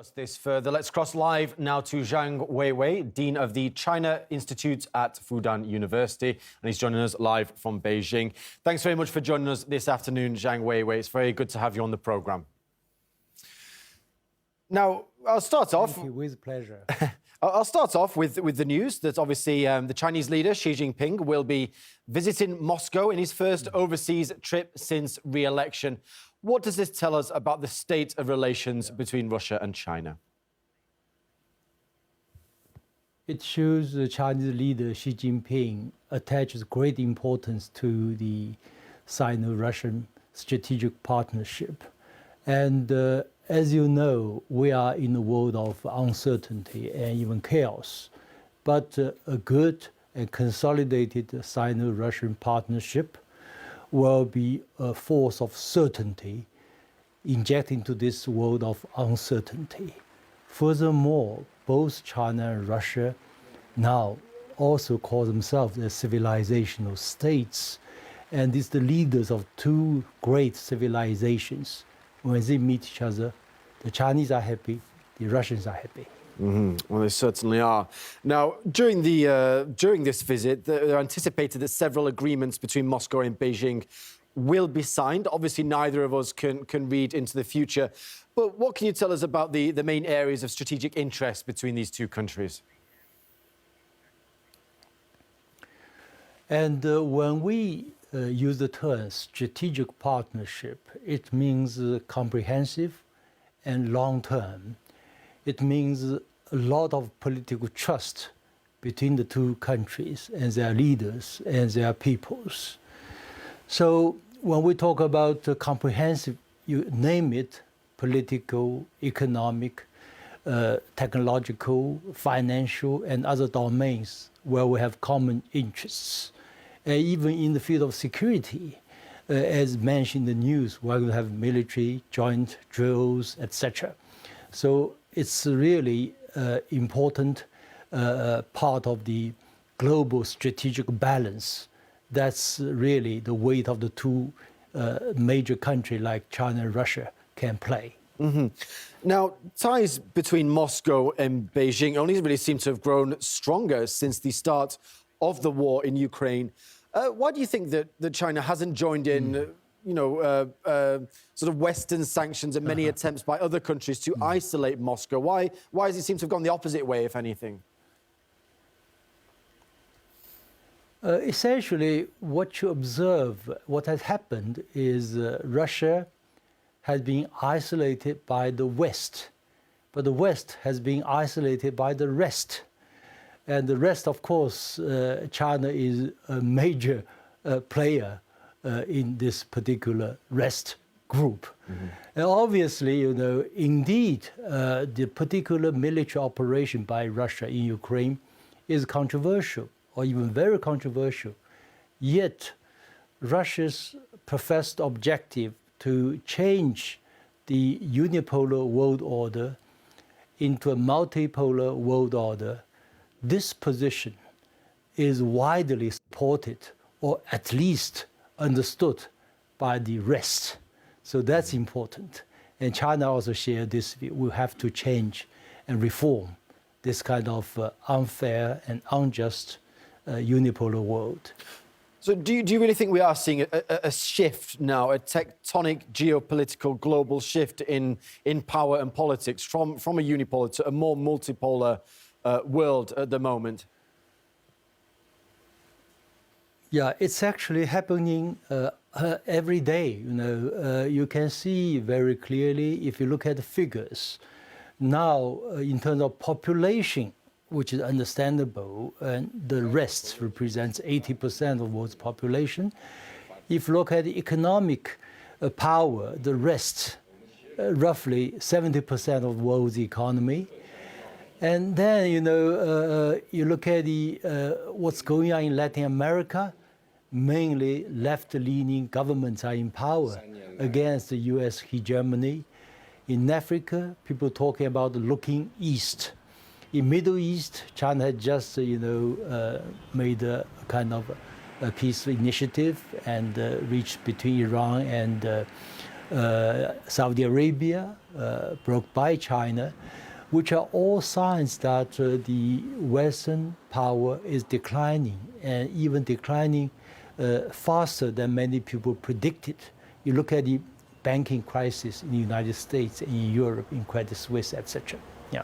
Discuss this further. Let's cross live now to Zhang Weiwei, Dean of the China Institute at Fudan University, and he's joining us live from Beijing. Thanks very much for joining us this afternoon, Zhang Weiwei. It's very good to have you on the programme. Now, I'll start off... Thank you, with pleasure. I'll start off with the news that obviously the Chinese leader, Xi Jinping, will be visiting Moscow in his first overseas trip since re-election. What does this tell us about the state of relations between Russia and China? It shows the Chinese leader Xi Jinping attaches great importance to the Sino-Russian strategic partnership. And as you know, we are in a world of uncertainty and even chaos. But a good and consolidated Sino-Russian partnership will be a force of certainty injected into this world of uncertainty. Furthermore, both China and Russia now also call themselves as civilizational states, and it's the leaders of two great civilizations. When they meet each other, the Chinese are happy, the Russians are happy. Well, they certainly are. Now, during this visit, they're anticipated that several agreements between Moscow and Beijing will be signed. Obviously, neither of us can read into the future. But what can you tell us about the main areas of strategic interest between these two countries? And when we use the term strategic partnership, it means comprehensive and long-term. It means a lot of political trust between the two countries and their leaders and their peoples. So when we talk about comprehensive, you name it, political, economic, technological, financial, and other domains where we have common interests. Even in the field of security, as mentioned in the news, we're going to have military, joint drills, etc. So it's really important part of the global strategic balance. That's really the weight of the two major countries like China and Russia can play. Now, ties between Moscow and Beijing only really seem to have grown stronger since the start of the war in Ukraine. Why do you think that China hasn't joined in, sort of Western sanctions and many attempts by other countries to isolate Moscow? Why does it seem to have gone the opposite way, if anything? Essentially, what you observe, what has happened is Russia has been isolated by the West, but the West has been isolated by the rest. And the rest, of course, China is a major player in this particular rest group. And obviously, indeed, the particular military operation by Russia in Ukraine is controversial, or even very controversial. Yet, Russia's professed objective to change the unipolar world order into a multipolar world order, this position is widely supported, or at least understood by the rest. So that's important. And China also shares this view. We have to change and reform this kind of unfair and unjust unipolar world. So do you really think we are seeing a shift now, a tectonic geopolitical global shift in power and politics from a unipolar to a more multipolar world at the moment? Yeah, it's actually happening every day. You can see very clearly if you look at the figures. Now, in terms of population, which is understandable, and the rest represents 80% of the world's population. If you look at the economic power, the rest, roughly 70% of the world's economy. And then, you look at what's going on in Latin America, mainly left-leaning governments are in power against the US hegemony. In Africa, people talking about looking east. In Middle East, China had just, made a kind of a peace initiative and reached between Iran and Saudi Arabia, broke by China, which are all signs that the Western power is declining, and even declining faster than many people predicted. You look at the banking crisis in the United States, in Europe, in Credit Suisse, etc. Yeah.